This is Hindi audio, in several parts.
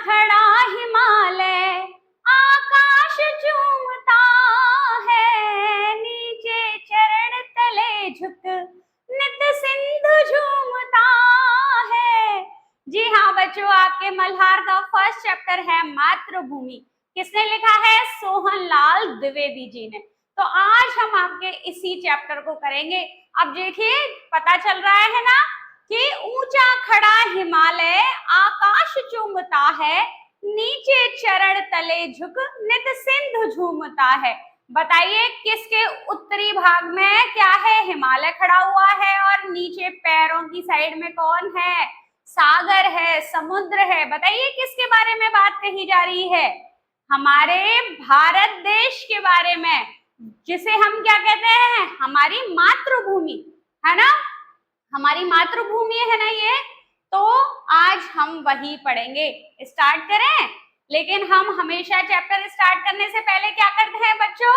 खड़ा हिमालय आकाश झूमता है, नीचे चरण तले झुक नित सिंधु झूमता है। जी हाँ बच्चों, आपके मल्हार का फर्स्ट चैप्टर है मातृभूमि। किसने लिखा है? सोहनलाल द्विवेदी जी ने। तो आज हम आपके इसी चैप्टर को करेंगे। अब देखिए, पता चल रहा है ना कि ऊंचा खड़ा हिमालय आकाश चूमता है, नीचे चरण तले झुक नित सिंधु झूमता है। बताइए किसके उत्तरी भाग में क्या है? हिमालय खड़ा हुआ है और नीचे पैरों की साइड में कौन है? सागर है, समुद्र है। बताइए किसके बारे में बात कही जा रही है? हमारे भारत देश के बारे में, जिसे हम क्या कहते हैं? हमारी मातृभूमि, है ना? हमारी मातृभूमि है ना ये। तो आज हम वही पढ़ेंगे। स्टार्ट करें? लेकिन हम हमेशा चैप्टर स्टार्ट करने से पहले क्या करते हैं बच्चों?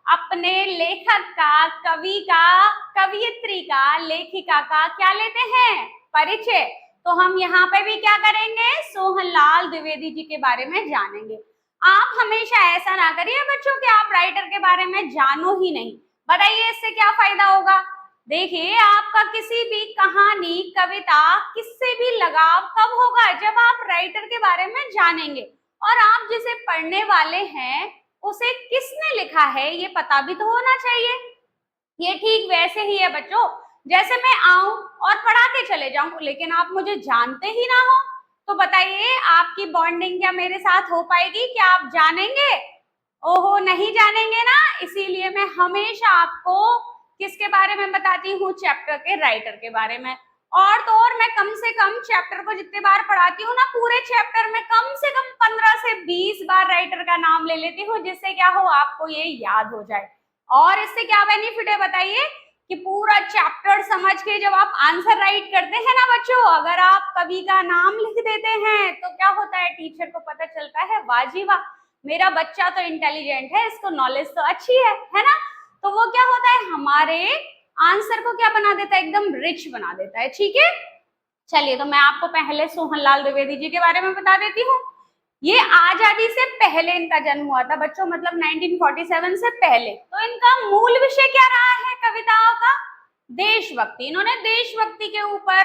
अपने लेखक का, कवि का, कवियत्री का, लेखिका का क्या लेते हैं? परिचय। तो हम यहाँ पे भी क्या करेंगे? सोहनलाल द्विवेदी जी के बारे में जानेंगे। आप हमेशा ऐसा ना करिए बच्चों कि आप राइटर के बारे में जानो ही नहीं। बताइए इससे क्या फायदा होगा? देखिए, आपका किसी भी कहानी, कविता, किससे भी लगाव कब होगा? जब आप राइटर के बारे में जानेंगे। और आप जिसे पढ़ने वाले हैं उसे किसने लिखा है ये पता भी तो होना चाहिए। ये ठीक वैसे ही है बच्चों, जैसे मैं आऊं और पढ़ा के चले जाऊं लेकिन आप मुझे जानते ही ना हो, तो बताइए आपकी बॉन्डिंग क्या मेरे साथ हो पाएगी? क्या आप जानेंगे? ओहो, नहीं जानेंगे ना। इसीलिए मैं हमेशा आपको किसके बारे में बताती हूँ? चैप्टर के राइटर के बारे में। और तो और मैं कम से कम चैप्टर को जितने बार पढ़ाती हूँ ना, पूरे चैप्टर में कम से कम 15 से 20 बार राइटर का नाम ले लेती हूँ, जिससे क्या हो, आपको ये याद हो जाए। और इससे क्या बेनिफिट है बताइए? कि पूरा चैप्टर समझ के जब आप आंसर राइट करते हैं ना बच्चों, अगर आप कवि का नाम लिख देते हैं तो क्या होता है? टीचर को पता चलता है वाह जी वाह, मेरा बच्चा तो इंटेलिजेंट है, इसको नॉलेज तो अच्छी है ना? तो वो क्या होता है, हमारे आंसर को क्या बना देता है? एकदम रिच बना देता है। ठीक है, चलिए तो मैं आपको पहले सोहनलाल द्विवेदी जी के बारे में बता देती हूँ। ये आजादी से पहले इनका जन्म हुआ था बच्चों, मतलब 1947 से पहले। तो इनका मूल विषय क्या रहा है कविताओं का? देशभक्ति। इन्होंने देशभक्ति के ऊपर,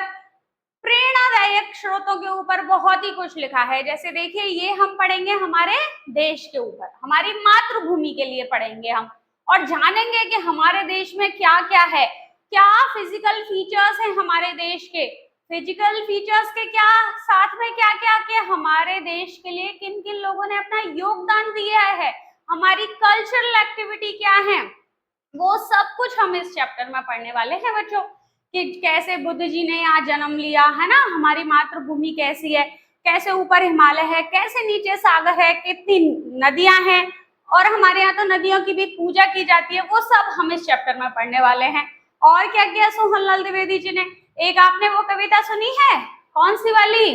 प्रेरणादायक स्रोतों के ऊपर बहुत ही कुछ लिखा है। जैसे देखिए, ये हम पढ़ेंगे हमारे देश के ऊपर, हमारी मातृभूमि के लिए पढ़ेंगे हम, और जानेंगे कि हमारे देश में क्या क्या है, क्या फिजिकल फीचर्स हैं हमारे देश के, फिजिकल फीचर्स के क्या साथ में क्या क्या के हमारे देश के लिए किन किन लोगों ने अपना योगदान दिया है, हमारी कल्चरल एक्टिविटी क्या है, वो सब कुछ हम इस चैप्टर में पढ़ने वाले हैं बच्चों। कि कैसे बुद्ध जी ने यहाँ जन्म लिया, है ना? हमारी मातृभूमि कैसी है, कैसे ऊपर हिमालय है, कैसे नीचे सागर है, कितनी नदियां हैं, और हमारे यहाँ तो नदियों की भी पूजा की जाती है, वो सब हम इस चैप्टर में पढ़ने वाले हैं। और क्या किया सोहनलाल द्विवेदी जी ने? एक आपने वो कविता सुनी है, कौन सी वाली?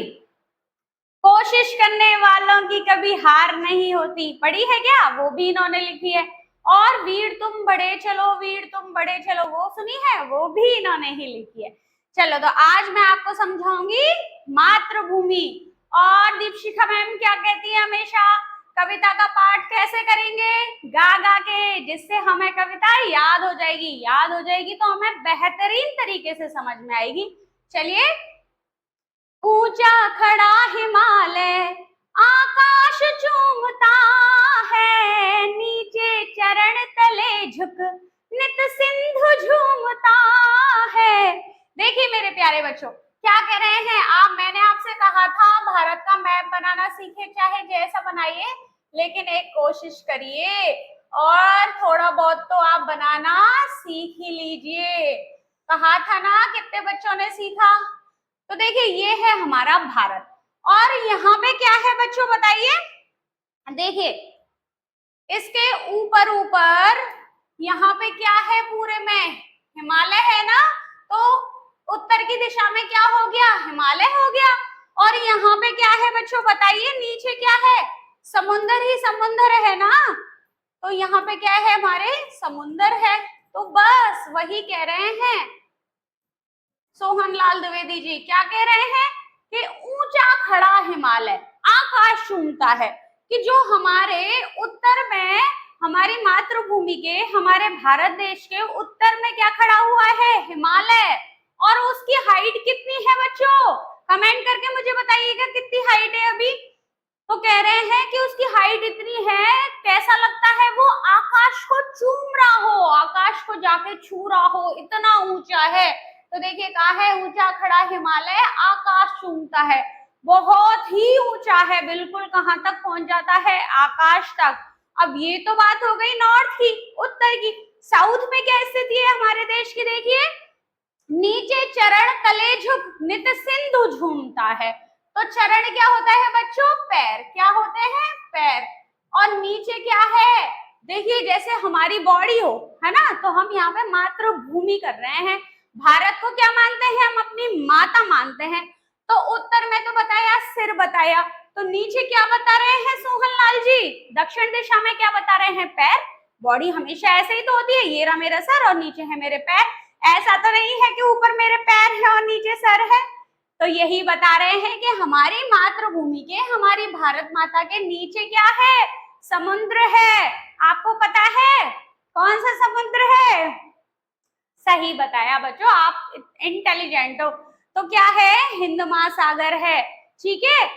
कोशिश करने वालों की कभी हार नहीं होती, पढ़ी है क्या? वो भी इन्होंने लिखी है। और वीर तुम बड़े चलो, वीर तुम बड़े चलो, वो सुनी है? वो भी इन्होंने ही लिखी है। चलो तो आज मैं आपको समझाऊंगी मातृभूमि। और दीपशिखा मैम क्या कहती है हमेशा? कविता का पाठ कैसे करेंगे? गा गा के, जिससे हमें कविता याद हो जाएगी। याद हो जाएगी तो हमें बेहतरीन तरीके से समझ में आएगी। चलिए, ऊंचा खड़ा हिमालय आकाश चूमता है, नीचे चरण तले झुक नित सिंधु झूमता है। देखिए मेरे प्यारे बच्चों, क्या कह रहे हैं आप? मैंने आपसे कहा था भारत का मैप बनाना सीखे, चाहे जैसा बनाइए, लेकिन एक कोशिश करिए और थोड़ा बहुत तो आप बनाना सीख ही लीजिए। कहा था ना, कितने बच्चों ने सीखा? तो देखिए, ये है हमारा भारत, और यहाँ पे क्या है बच्चों बताइए? देखिए, इसके ऊपर ऊपर यहाँ पे क्या है? पूरे में हिमालय है ना, तो उत्तर की दिशा में क्या हो गया? हिमालय हो गया। और यहाँ पे क्या है बच्चों बताइए? नीचे क्या है? समुंदर ही समुंदर है ना, तो यहाँ पे क्या है? हमारे समुंदर है। तो बस वही कह रहे हैं सोहनलाल द्विवेदी जी, क्या कह रहे हैं? कि ऊंचा खड़ा हिमालय, आकाश चूमता है, कि जो हमारे उत्तर में, हमारी मातृभूमि के, हमारे भारत देश के उत्तर में क्या खड़ा हुआ है, हिमालय। और उसकी हाइट कितनी है बच्चों, कमेंट करके मुझे बताइएगा कितनी हाइट है अभी। तो कह रहे हैं कि उसकी हाइट इतनी है, कैसा लगता है वो आकाश को चूम रहा हो, आकाश को जाके छू रहा हो, इतना ऊंचा है। तो देखिए कहा है, ऊंचा खड़ा हिमालय आकाश चूमता है, बहुत ही ऊंचा है, बिल्कुल कहां तक पहुंच जाता है, आकाश तक। अब ये तो बात हो गई नॉर्थ की, उत्तर की। साउथ में क्या स्थिति है हमारे देश की, देखिए, नीचे चरण तले झुक नित सिंधु झूमता है। तो चरण क्या होता है बच्चों, पैर, क्या होते हैं, पैर। और नीचे क्या है, देखिए जैसे हमारी बॉडी हो, है ना, तो हम यहाँ पे मातृभूमि कर रहे हैं, भारत को क्या मानते हैं हम, अपनी माता मानते हैं। तो उत्तर में तो बताया सिर बताया, तो नीचे क्या बता रहे हैं सोहन लाल जी, दक्षिण दिशा में क्या बता रहे हैं, पैर। बॉडी हमेशा ऐसे ही तो होती है, ये रहा मेरा सर और नीचे है मेरे पैर, ऐसा तो नहीं है कि ऊपर मेरे पैर है और नीचे सर है। तो यही बता रहे हैं कि हमारी मातृभूमि के, हमारी भारत माता के नीचे क्या है, समुद्र है। आपको पता है कौन सा समुद्र है, सही बताया बच्चों, आप इंटेलिजेंट हो। तो क्या है, हिंद महासागर है, ठीक है।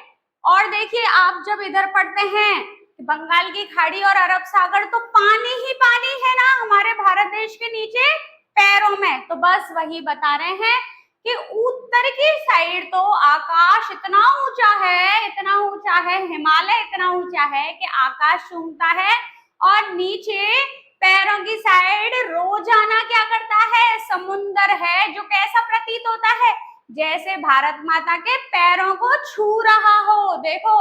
और देखिए आप जब इधर पढ़ते हैं बंगाल की खाड़ी और अरब सागर, तो पानी ही पानी है ना हमारे भारत देश के नीचे पैरों में। तो बस वही बता रहे हैं कि उत्तर की साइड तो आकाश इतना ऊंचा है, इतना ऊंचा है, हिमालय इतना ऊंचा है कि आकाश चूमता है, और नीचे पैरों की साइड रोजाना क्या करता है, समुंदर है, जो कैसा प्रतीत होता है, जैसे भारत माता के पैरों को छू रहा हो। देखो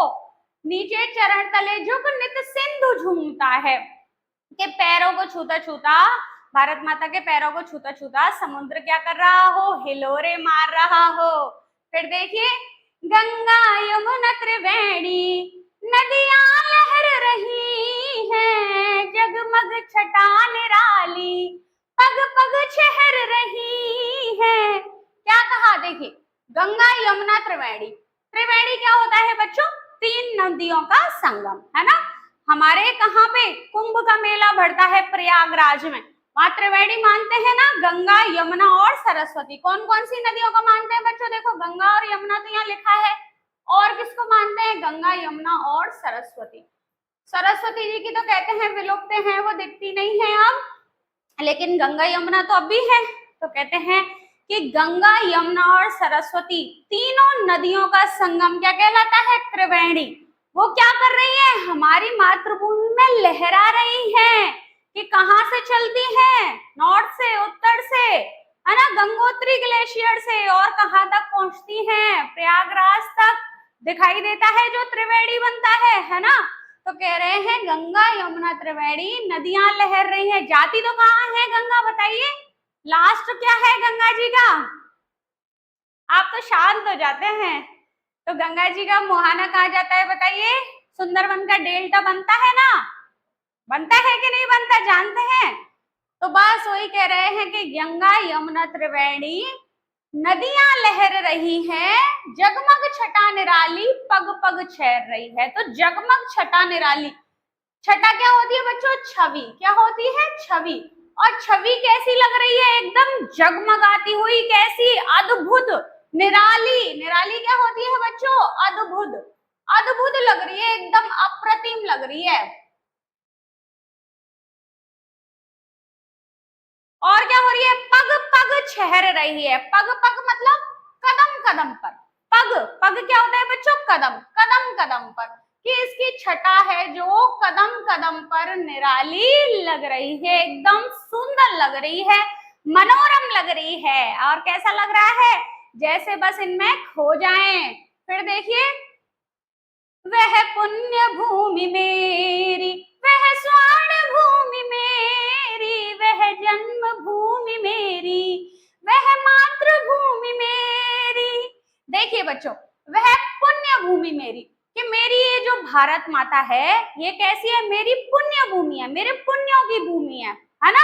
नीचे चरण तले झुक नित सिंधु झूमता है, कि पैरों को छूता छूता, भारत माता के पैरों को छूता छूता समुद्र क्या कर रहा हो, हिलोरे मार रहा हो। फिर देखिए, गंगा यमुना त्रिवेणी नदियां लहर रही हैं, जगमग छटा निराली पग पग छहर रही है। क्या कहा, देखिए गंगा यमुना त्रिवेणी, त्रिवेणी क्या होता है बच्चों, तीन नदियों का संगम, है ना। हमारे कहाँ पे कुंभ का मेला बढ़ता है, प्रयागराज में, वहां त्रिवेणी मानते हैं ना, गंगा यमुना और सरस्वती। कौन कौन सी नदियों को मानते हैं बच्चों, देखो गंगा और यमुना तो यहाँ लिखा है, और किसको मानते हैं, गंगा यमुना और सरस्वती। सरस्वती जी की तो कहते हैं विलुप्त हैं, वो दिखती नहीं है अब, लेकिन गंगा यमुना तो अब भी है। तो कहते हैं कि गंगा यमुना और सरस्वती तीनों नदियों का संगम क्या कहलाता है, त्रिवेणी। वो क्या कर रही है, हमारी मातृभूमि में लहरा रही है, कि कहाँ से चलती है, नॉर्थ से, उत्तर से, है ना, गंगोत्री ग्लेशियर से, और कहाँ तक पहुंचती है, प्रयागराज तक दिखाई देता है जो त्रिवेणी बनता है ना। तो कह रहे हैं गंगा यमुना त्रिवेणी नदियां लहर रही है। जाती तो कहाँ है गंगा, बताइए, लास्ट क्या है गंगा जी का, आप तो शांत हो जाते हैं। तो गंगा जी का मुहाना कहा जाता है, बताइए, सुंदरबन का डेल्टा बनता है ना, बनता है कि नहीं बनता, जानते हैं। तो बस वही कह रहे हैं कि गंगा यमुना त्रिवेणी नदियां लहर रही हैं, जगमग छटा निराली पग पग छेर रही है। तो जगमग छटा निराली, छटा क्या होती है बच्चों, छवि, क्या होती है, छवि। और छवि कैसी लग रही है, एकदम जगमगाती हुई, कैसी, अद्भुत, निराली, निराली क्या होती है बच्चों, अद्भुत, अद्भुत लग रही है, एकदम अप्रतिम लग रही है। और क्या हो रही है, पग पग छहर रही है, पग पग मतलब कदम कदम पर, पग पग क्या होता है बच्चों, कदम, कदम कदम पर, कि इसकी छटा है जो कदम कदम पर निराली लग रही है, एकदम सुंदर लग रही है, मनोरम लग रही है। और कैसा लग रहा है, जैसे बस इनमें खो जाएं। फिर देखिए, वह पुण्य भूमि मेरी, वह स्वर्ण भूमि मेरी, वह जन्म भूमि मेरी, वह मातृभूमि मेरी। देखिए बच्चों, वह पुण्य भूमि मेरी, कि मेरी ये जो भारत माता है ये कैसी है, मेरी पुण्य भूमि है, मेरे पुण्यों की भूमि है ना,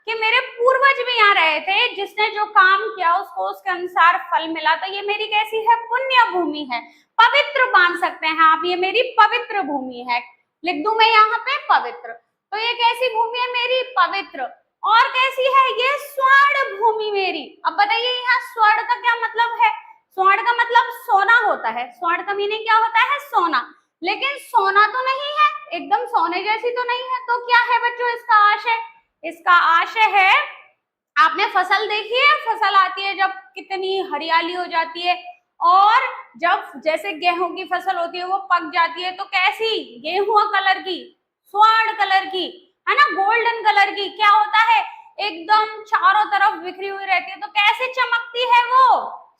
कि मेरे पूर्वज भी यहाँ रहे थे, जिसने जो काम किया उसको उसके अनुसार फल मिला, तो ये मेरी कैसी है, पुण्य भूमि है। पवित्र बांध सकते हैं आप, ये मेरी पवित्र भूमि है। लिख दूं मैं यहाँ पे पवित्र, तो ये कैसी भूमि है मेरी? पवित्र। और कैसी है ये? स्वर्ण भूमि मेरी। अब बताइए यहाँ स्वर्ण का क्या मतलब है? स्वर्ण का मतलब सोना होता है। स्वर्ण का मीनिंग क्या होता है? सोना। लेकिन सोना तो नहीं है, एकदम सोने जैसी तो नहीं है, तो क्या है बच्चों इसका आशय? इसका आशय है, आपने फसल देखी है, फसल आती है जब कितनी हरियाली हो जाती है, और जब जैसे गेहूं की फसल होती है वो पक जाती है तो कैसी? गेहुआ कलर की, स्वर्ण कलर की, है ना, गोल्डन कलर की। क्या होता है? एकदम चारों तरफ बिखरी हुई रहती है, तो कैसे चमकती है वो?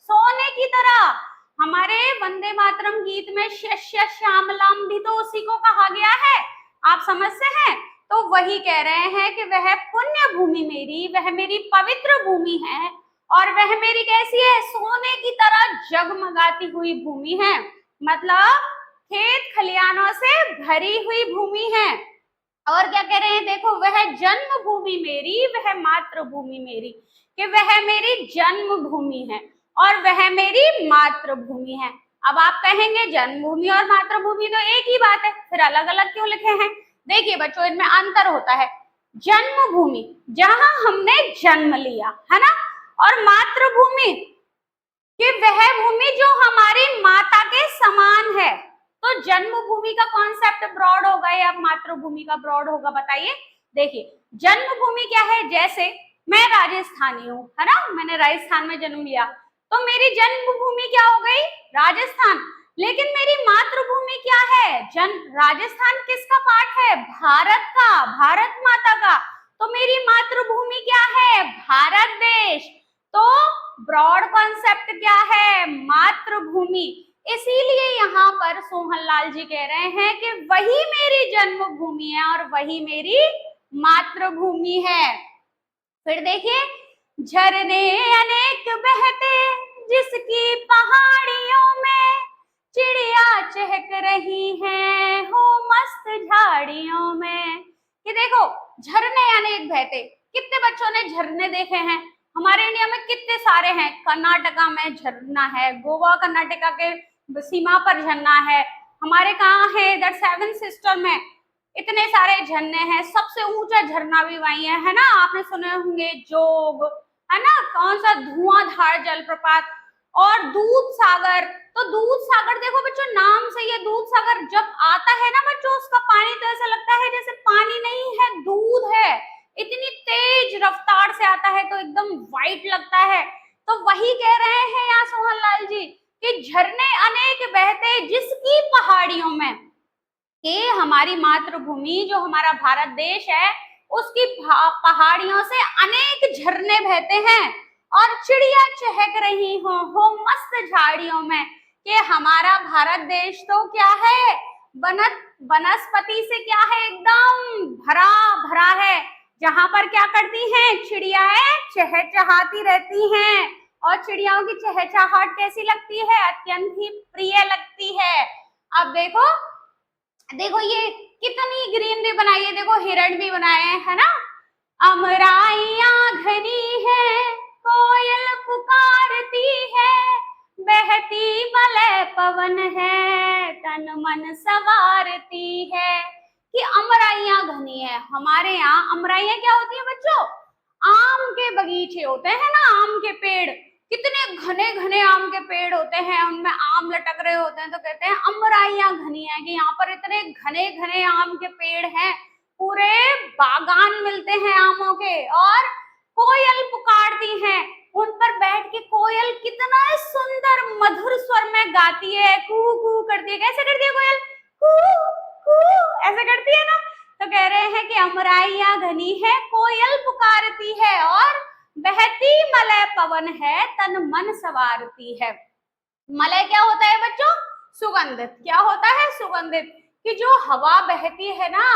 सोने की तरह। हमारे वंदे मातरम गीत में शस्य श्यामलाम भी तो उसी को कहा गया है, आप समझते हैं? तो वही कह रहे हैं कि वह पुण्य भूमि मेरी, वह मेरी पवित्र भूमि है, और वह मेरी कैसी है? सोने की तरह जगमगाती हुई भूमि है। मतलब खेत खलियानों से भरी हुई भूमि है। और क्या कह रहे हैं? देखो, वह जन्म भूमि मेरी, वह मातृभूमि मेरी, कि वह मेरी जन्म भूमि है और वह मेरी मातृभूमि है। अब आप कहेंगे जन्मभूमि और मातृभूमि तो एक ही बात है, फिर अलग अलग क्यों लिखे हैं? देखिए बच्चों, इनमें अंतर होता है। जन्मभूमि जहां हमने जन्म लिया, है ना, और मातृभूमि कि वह भूमि जो हमारी माता के समान है। तो जन्मभूमि का कॉन्सेप्ट ब्रॉड होगा या मातृभूमि का ब्रॉड होगा? बताइए। देखिए, जन्मभूमि क्या है? जैसे मैं राजस्थानी हूँ, है ना, मैंने राजस्थान में जन्म लिया, तो मेरी जन्मभूमि क्या हो गई? राजस्थान। लेकिन मेरी मातृभूमि क्या है? राजस्थान किसका पार्ट है? भारत का, भारत माता का। तो मेरी मातृभूमि क्या है? भारत देश। तो ब्रॉड कॉन्सेप्ट क्या है? मातृभूमि। इसीलिए यहाँ पर सोहनलाल जी कह रहे हैं कि वही मेरी जन्मभूमि है और वही मेरी मातृभूमि है। फिर देखिए, झरने अनेक बहते जिसकी पहाड़ियों में, चिड़िया चहक रही है हो मस्त झाड़ियों में। कि देखो, झरने अनेक बहते, कितने बच्चों ने झरने देखे हैं? हमारे इंडिया में कितने सारे हैं। कर्नाटका में झरना है, गोवा कर्नाटका के सीमा पर झरना है, हमारे कहाँ है? इधर सेवन सिस्टर में इतने सारे झरने हैं। सबसे ऊंचा झरना भी वही है ना, आपने सुने होंगे जोग, है ना, कौन सा धुआंधार जलप्रपात, और दूध सागर। तो दूध सागर देखो बच्चों, नाम से ये दूध सागर जब आता है ना बच्चों, उसका पानी तो ऐसा लगता है जैसे पानी नहीं है, दूध है। इतनी तेज रफ्तार से आता है तो एकदम व्हाइट लगता है। तो वही कह रहे हैं यहाँ सोहनलाल जी कि झरने अनेक बहते जिसकी पहाड़ियों में, कि हमारी मातृभूमि जो हमारा भारत देश है उसकी पहाड़ियों से अनेक झरने बहते हैं और चिड़िया चहक रही हो मस्त झाड़ियों में। कि हमारा भारत देश तो क्या है? वनस्पति से क्या है? एकदम भरा भरा है, जहां पर क्या करती हैं? चिड़ियाएं चहचहाती रहती हैं, और चिड़ियाओं की चहचहाहट कैसी लगती है? अत्यंत ही प्रिय लगती है। अब देखो, देखो ये कितनी ग्रीनरी बनाई है, देखो हिरण भी बनाए हैं, है ना। अमराइया घनी है, कोयल पुकारती है, बहती मलय पवन है, तन मन सवारती है। कि अमराइया घनी है। हमारे यहाँ अमराइया क्या होती है बच्चों? आम के बगीचे होते हैं ना, आम के पेड़, कितने घने घने आम के पेड़ होते हैं, उनमें आम लटक रहे होते हैं, तो कहते हैं अमराइयां घनी है। कि यहाँ पर इतने घने घने आम के पेड़ हैं, पूरे बागान मिलते हैं आमों के। और कोयल पुकारती हैं, उन पर बैठ के कोयल कितना सुंदर मधुर स्वर में गाती है, कू कू करती है। कैसे करती है कोयल? कू कू ऐसे करती है ना। तो कह रहे हैं कि अमराइयां घनी है, कोयल पुकारती है, और बहती मलय पवन है, तन मन सवारती है। मलय क्या होता है बच्चों? सुगंधित। क्या होता है? सुगंधित। कि जो हवा बहती है ना,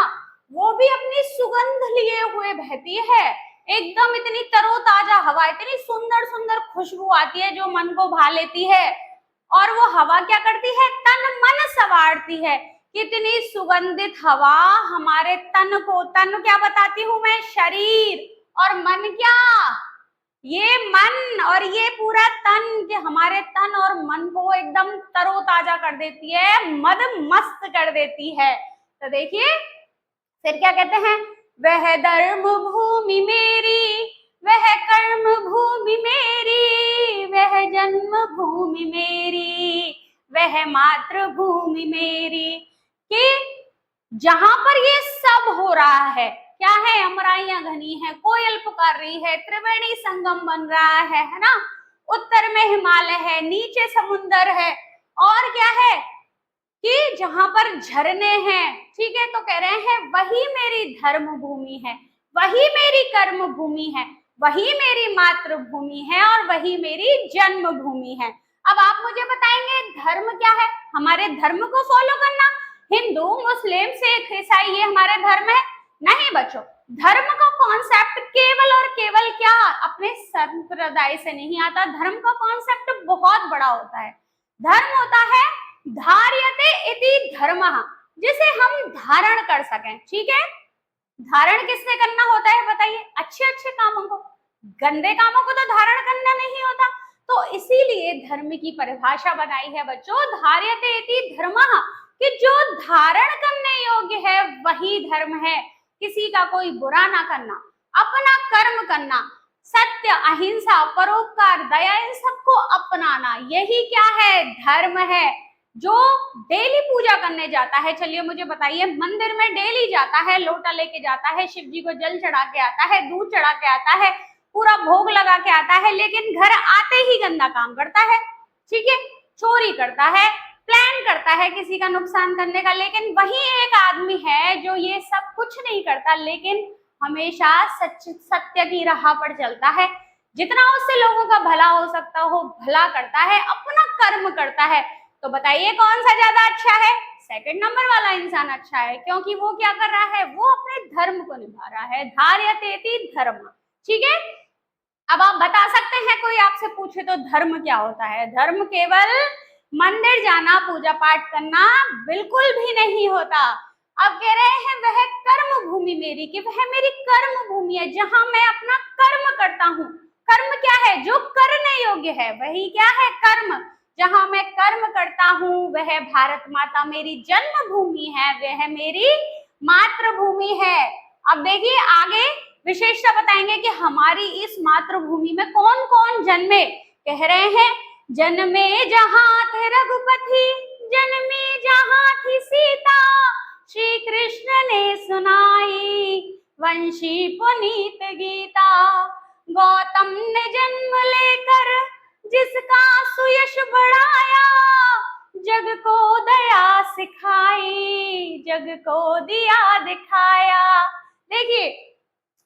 वो भी अपनी सुगंध लिए हुए बहती है। एकदम इतनी तरोताजा हवा, इतनी सुंदर सुंदर खुशबू आती है जो मन को भा लेती है। और वो हवा क्या करती है? तन मन संवारती है। कितनी सुगंधित हवा हमारे तन को, तन क्या बताती हूं मैं? शरीर। और मन क्या? ये मन और ये पूरा तन, कि हमारे तन और मन को एकदम तरोताजा कर देती है, मद मस्त कर देती है। तो देखिए फिर क्या कहते हैं, वह धर्म भूमि मेरी, वह कर्म भूमि मेरी, वह जन्म भूमि मेरी, वह मातृभूमि मेरी। कि जहां पर ये सब हो रहा है, क्या है, अमराइयां घनी है, कोयल पुकार रही है, त्रिवेणी संगम बन रहा है ना, उत्तर में हिमालय है, नीचे समुन्दर है, और क्या है कि जहां पर झरने हैं, ठीक है, तो कह रहे हैं वही मेरी धर्म भूमि है, वही मेरी कर्म भूमि है, वही मेरी मातृभूमि है, और वही मेरी जन्म भूमि है। अब आप मुझे बताएंगे धर्म क्या है? हमारे धर्म को फॉलो करना, हिंदू मुस्लिम सिख ईसाई ये हमारे धर्म है? नहीं बच्चों, धर्म का कॉन्सेप्ट केवल और केवल क्या, अपने संप्रदाय से नहीं आता। धर्म का कॉन्सेप्ट बहुत बड़ा होता है। धर्म होता है धार्यते इति धर्मः, जिसे हम धारण कर सकें, ठीक है। धारण किससे करना होता है बताइए? अच्छे अच्छे कामों को, गंदे कामों को तो धारण करना नहीं होता। तो इसीलिए धर्म की परिभाषा बनाई है बच्चों, धार्यते इति धर्मः, कि जो धारण करने योग्य है वही धर्म है। किसी का कोई बुरा ना करना, अपना कर्म करना, सत्य, अहिंसा, परोपकार, दया, इन सबको अपनाना, यही क्या है, धर्म है। जो डेली पूजा करने जाता है, चलिए मुझे बताइए, मंदिर में डेली जाता है, लोटा लेके जाता है, शिव जी को जल चढ़ा के आता है, दूध चढ़ा के आता है, पूरा भोग लगा के आता है, लेकिन घर आते ही गंदा काम करता है, ठीक है, चोरी करता है, प्लान करता है किसी का नुकसान करने का। लेकिन वही एक आदमी है जो ये सब कुछ नहीं करता, लेकिन हमेशा सत्य की राह पर चलता है, जितना उससे लोगों का भला हो सकता हो भला करता है, अपना कर्म करता है। तो बताइए कौन सा ज्यादा अच्छा है? सेकंड नंबर वाला इंसान अच्छा है, क्योंकि वो क्या कर रहा है, वो अपने धर्म को निभा रहा है। धार्यते धर्म, ठीक है। अब आप बता सकते हैं, कोई आपसे पूछे तो धर्म क्या होता है? धर्म केवल मंदिर जाना, पूजा पाठ करना बिल्कुल भी नहीं होता। अब कह रहे हैं वह कर्म भूमि मेरी, कि वह मेरी कर्म भूमि है, जहां मैं अपना कर्म करता हूँ। कर्म क्या है? जो करने योग्य है वही क्या है, कर्म। जहां मैं कर्म करता हूँ वह भारत माता मेरी जन्म भूमि है, वह मेरी मातृभूमि है। अब देखिए आगे विशेषता बताएंगे कि हमारी इस मातृभूमि में कौन कौन जन्मे। कह रहे हैं जन्मे जहां थे रघुपति, जन्मी जहां थी सीता, श्री कृष्ण ने सुनाई वंशी पुनीत गीता। गौतम ने जन्म लेकर जिसका सुयश बढ़ाया, जग को दया सिखाई, जग को दिया दिखाया। देखिए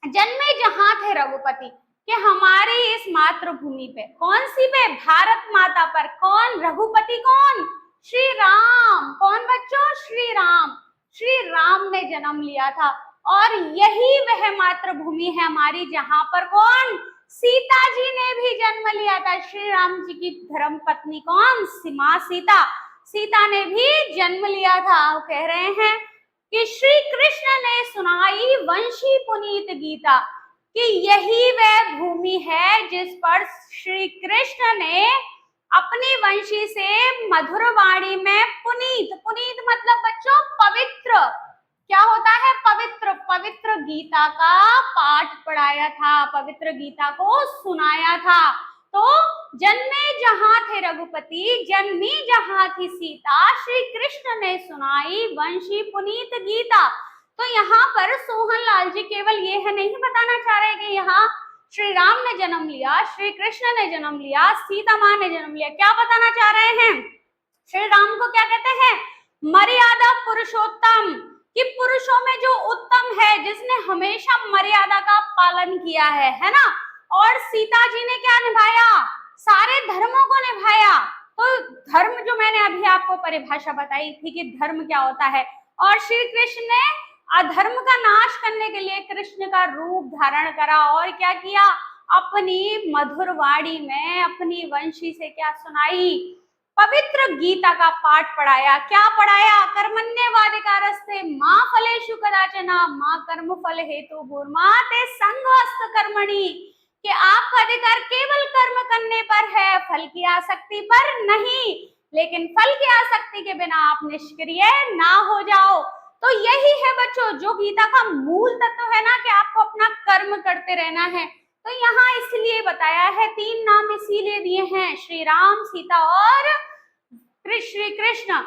जन्मे जहां थे रघुपति, कि हमारी इस मातृभूमि पे, कौन सी पे, भारत माता पर, कौन, रघुपति कौन, श्री राम। कौन बच्चों? श्री राम। श्री राम ने जन्म लिया था, और यही वह मातृभूमि है हमारी, जहां पर कौन, सीता जी ने भी जन्म लिया था। श्री राम जी की धर्म पत्नी कौन, मां सीता, सीता ने भी जन्म लिया था। कह रहे हैं कि श्री कृष्ण ने सुनाई वंशी पुनीत गीता, कि यही वह भूमि है जिस पर श्री कृष्ण ने अपनी वंशी से मधुर वाणी में पुनीत, पुनीत मतलब बच्चों पवित्र, क्या होता है, पवित्र, पवित्र गीता का पाठ पढ़ाया था, पवित्र गीता को सुनाया था। तो जन्मे जहां थे रघुपति, जन्मी जहां थी सीता, श्री कृष्ण ने सुनाई वंशी पुनीत गीता। तो यहाँ पर सोहनलाल जी केवल ये है नहीं बताना चाह रहे कि यहाँ श्री राम ने जन्म लिया, श्री कृष्ण ने जन्म लिया, सीता माँ ने जन्म लिया। क्या बताना चाह रहे हैं? श्री राम को क्या कहते हैं? मर्यादा पुरुषोत्तम, कि पुरुषों में जो उत्तम है, जिसने हमेशा मर्यादा का पालन किया है ना। और सीता जी ने क्या निभाया? सारे धर्मों को निभाया। तो धर्म जो मैंने अभी आपको परिभाषा बताई थी कि धर्म क्या होता है, और श्री कृष्ण ने अधर्म का नाश करने के लिए कृष्ण का रूप धारण करा, और क्या किया? अपनी मधुर वाणी में अपनी वंशी से क्या सुनाई? पवित्र गीता का पाठ पढ़ाया। क्या पढ़ाया? कर्मण्येवाधिकारस्ते मा फलेषु कदाचन मा कर्म फल हेतु भूर्मा ते संगोऽस्त कर्मणि, कि आपका अधिकार केवल कर्म करने पर है, फल की आसक्ति पर नहीं। लेकिन फल की आसक्ति के बिना आप निष्क्रिय ना हो जाओ। तो यही है बच्चों जो गीता का मूल तत्व है ना, कि आपको अपना कर्म करते रहना है। तो यहाँ इसलिए बताया है, 3 नाम इसीलिए दिए हैं, श्री राम, सीता और श्री कृष्ण,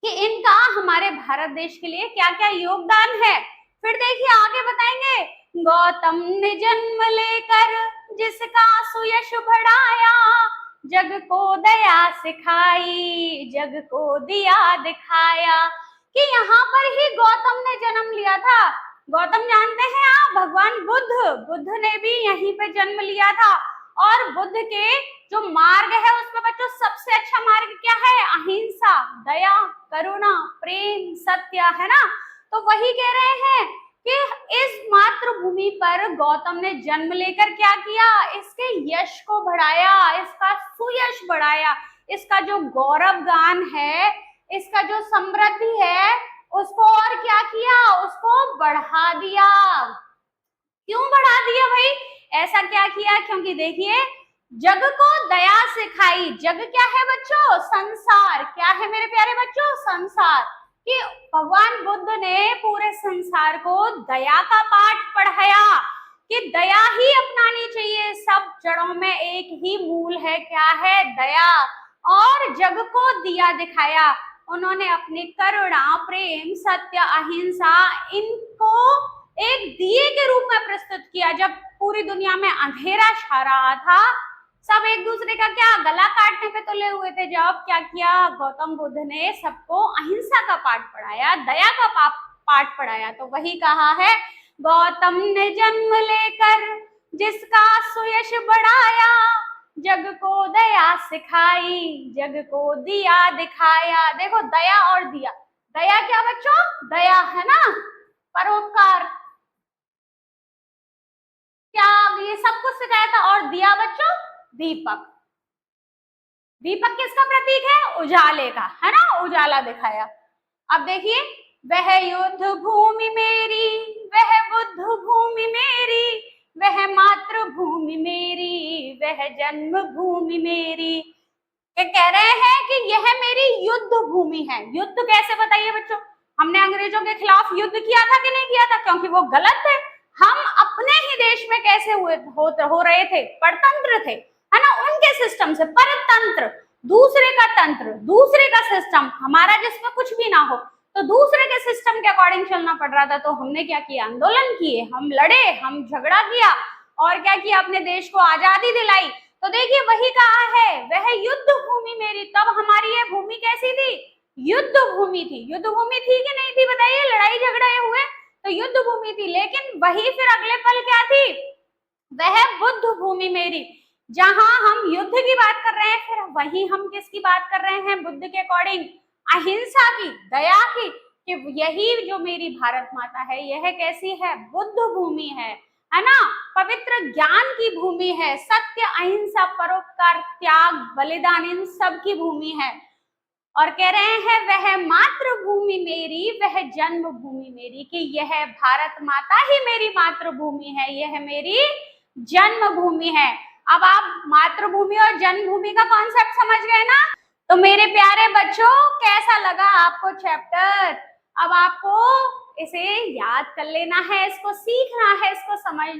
कि इनका हमारे भारत देश के लिए क्या क्या योगदान है। फिर देखिए आगे बताएंगे, गौतम ने जन्म लेकर जिसका सुयश बढ़ाया, जग को दया सिखाई, जग को दिया दिखाया। कि यहाँ पर ही गौतम ने जन्म लिया था। गौतम जानते हैं आप, भगवान बुद्ध ने भी यहीं पे जन्म लिया था। और बुद्ध के जो मार्ग है उसमें बच्चों सबसे अच्छा मार्ग क्या है? अहिंसा, दया, करुणा, प्रेम, सत्य, है ना। तो वही कह रहे हैं कि इस मातृभूमि पर गौतम ने जन्म लेकर क्या किया? इसके यश को बढ़ाया, इसका सुयश बढ़ाया, इसका जो गौरव गान है, इसका जो समृद्धि है, उसको और क्या किया? उसको बढ़ा दिया। क्यों बढ़ा दिया भाई? ऐसा क्या किया? क्योंकि देखिए, जग को दया सिखाई। जग क्या है बच्चों? संसार। क्या है मेरे प्यारे बच्चों? संसार। कि भगवान बुद्ध ने पूरे संसार को दया का पाठ पढ़ाया, कि दया ही अपनानी चाहिए। सब जड़ों में एक ही मूल है, क्या है? दया। और जग को दिया दिखाया। उन्होंने अपनी करुणा, प्रेम, सत्य, अहिंसा, इनको एक दिए के रूप में प्रस्तुत किया। जब पूरी दुनिया में अंधेरा छा रहा था, सब एक दूसरे का क्या गला काटने पे तुले हुए थे, जब क्या किया? गौतम बुद्ध ने सबको अहिंसा का पाठ पढ़ाया, दया का पाठ पढ़ाया। तो वही कहा है, गौतम ने जन्म लेकर जिसका सुयश बढ़ाया, जग को दया सिखाई, जग को दिया दिखाया। देखो, दया और दिया। दया क्या बच्चों? दया, है ना, परोपकार, क्या ये सब कुछ सिखाया था। और दिया बच्चों? दीपक। दीपक किसका प्रतीक है? उजाले का, है ना, उजाला दिखाया। अब देखिए, वह युद्ध भूमि मेरी, वह बुद्ध भूमि मेरी, वह मातृभूमि मेरी, वह जन्म भूमि मेरी। ये कह रहे हैं कि यह मेरी युद्ध भूमि है। युद्ध कैसे? बताइए बच्चों। हमने अंग्रेजों के खिलाफ युद्ध किया था कि नहीं किया था? क्योंकि वो गलत थे। हम अपने ही देश में कैसे हो रहे थे? परतंत्र थे, है ना, उनके सिस्टम से। परतंत्र, दूसरे का तंत्र, दूसरे का सिस्टम, हमारा जिसमें कुछ भी ना हो, तो दूसरे के सिस्टम के अकॉर्डिंग चलना पड़ रहा था। तो हमने क्या किया? आंदोलन किए, हम लड़े, हम झगड़ा किया, और क्या किया? अपने देश को आजादी दिलाई। तो देखिए, वही कहा है, वह युद्ध भूमि मेरी। तब हमारी ये भूमि कैसी थी? युद्ध भूमि थी। युद्ध भूमि थी कि नहीं थी? बताइए, लड़ाई झगड़े हुए तो युद्ध भूमि थी। लेकिन वही फिर अगले पल क्या थी? वह बुद्ध भूमि मेरी। जहां हम युद्ध की बात कर रहे हैं, फिर वही हम किसकी बात कर रहे हैं? बुद्ध के अकॉर्डिंग अहिंसा की, दया की, कि यही जो मेरी भारत माता है, यह कैसी है? बुद्ध भूमि है ना, पवित्र ज्ञान की भूमि है, सत्य, अहिंसा, परोपकार, त्याग, बलिदान, इन सब की भूमि है। और कह रहे हैं, वह मातृभूमि मेरी, वह जन्मभूमि मेरी, कि यह भारत माता ही मेरी मातृभूमि है, यह मेरी जन्मभूमि है। अब आप मातृभूमि और जन्मभूमि का कॉन्सेप्ट समझ गए ना? तो मेरे प्यारे बच्चों, कैसा लगा आपको चैप्टर? अब आपको इसे याद कर लेना है, इसको सीखना है, इसको समझना